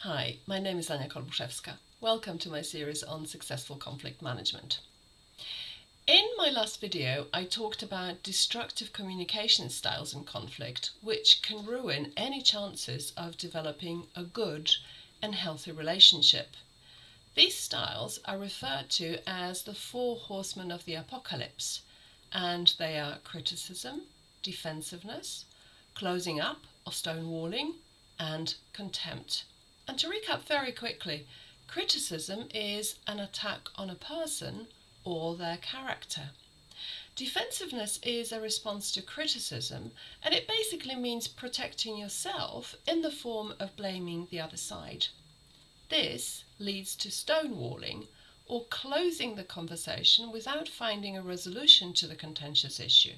Hi, my name is Ania Kolbuszewska. Welcome to my series on successful conflict management. In my last video, I talked about destructive communication styles in conflict, which can ruin any chances of developing a good and healthy relationship. These styles are referred to as the four horsemen of the apocalypse, and they are criticism, defensiveness, closing up or stonewalling, and contempt. And to recap very quickly, criticism is an attack on a person or their character. Defensiveness is a response to criticism, and it basically means protecting yourself in the form of blaming the other side. This leads to stonewalling, or closing the conversation without finding a resolution to the contentious issue,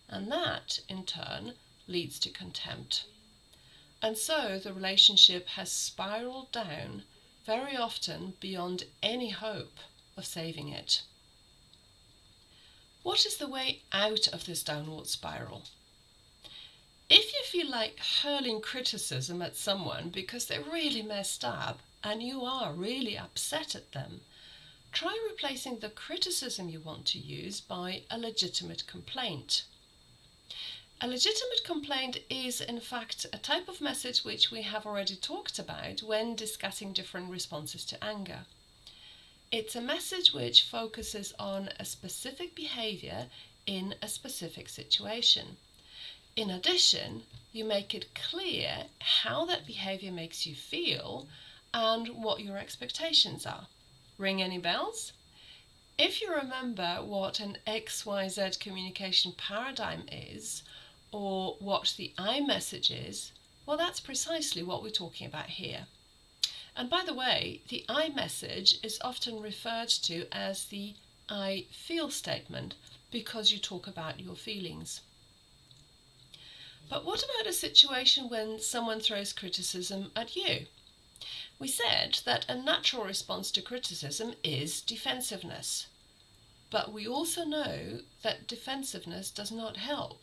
and that, in turn, leads to contempt. And so the relationship has spiraled down, very often beyond any hope of saving it. What is the way out of this downward spiral? If you feel like hurling criticism at someone because they really messed up and you are really upset at them, try replacing the criticism you want to use by a legitimate complaint. A legitimate complaint is, in fact, a type of message which we have already talked about when discussing different responses to anger. It's a message which focuses on a specific behavior in a specific situation. In addition, you make it clear how that behavior makes you feel and what your expectations are. Ring any bells? If you remember what an XYZ communication paradigm is, or what the I message is, well, that's precisely what we're talking about here. And by the way, the I message is often referred to as the I feel statement because you talk about your feelings. But what about a situation when someone throws criticism at you? We said that a natural response to criticism is defensiveness. But we also know that defensiveness does not help.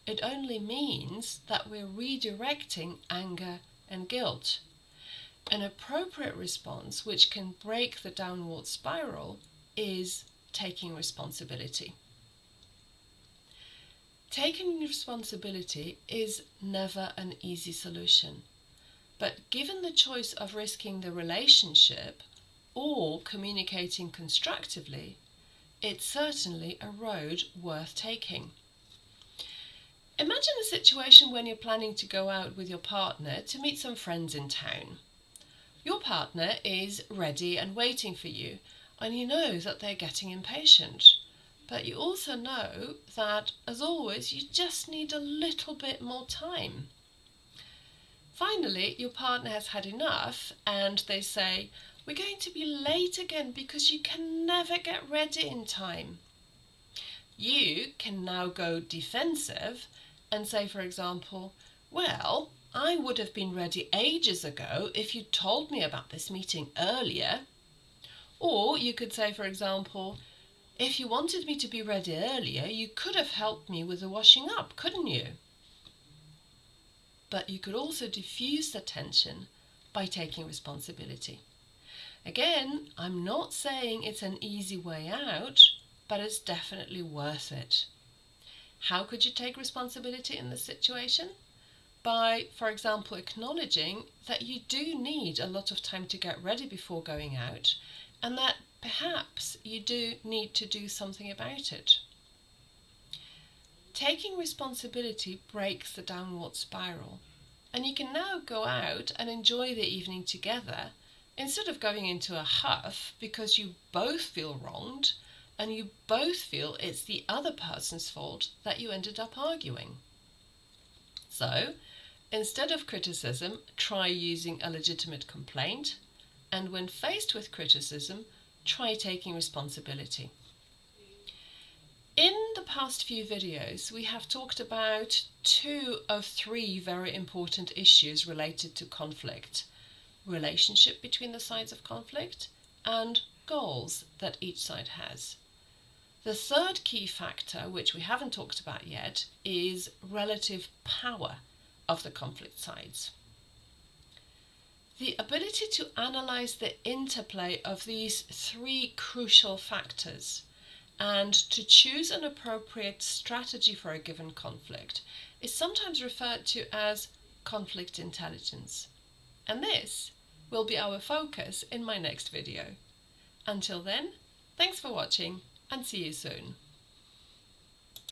It only means that we're redirecting anger and guilt. An appropriate response, which can break the downward spiral, is taking responsibility. Taking responsibility is never an easy solution, but given the choice of risking the relationship or communicating constructively, it's certainly a road worth taking. Imagine a situation when you're planning to go out with your partner to meet some friends in town. Your partner is ready and waiting for you, and you know that they're getting impatient. But you also know that, as always, you just need a little bit more time. Finally, your partner has had enough, and they say, "We're going to be late again because you can never get ready in time." You can now go defensive and say, for example, "Well, I would have been ready ages ago if you told me about this meeting earlier." Or you could say, for example, "If you wanted me to be ready earlier, you could have helped me with the washing up, couldn't you?" But you could also diffuse the tension by taking responsibility. Again, I'm not saying it's an easy way out, but it's definitely worth it. How could you take responsibility in this situation? By, for example, acknowledging that you do need a lot of time to get ready before going out, and that perhaps you do need to do something about it. Taking responsibility breaks the downward spiral, and you can now go out and enjoy the evening together instead of going into a huff because you both feel wronged and you both feel it's the other person's fault that you ended up arguing. So, instead of criticism, try using a legitimate complaint, and when faced with criticism, try taking responsibility. In the past few videos, we have talked about 2 of 3 very important issues related to conflict: relationship between the sides of conflict and goals that each side has. The third key factor, which we haven't talked about yet, is relative power of the conflict sides. The ability to analyze the interplay of these three crucial factors and to choose an appropriate strategy for a given conflict is sometimes referred to as conflict intelligence. And this will be our focus in my next video. Until then, thanks for watching and see you soon.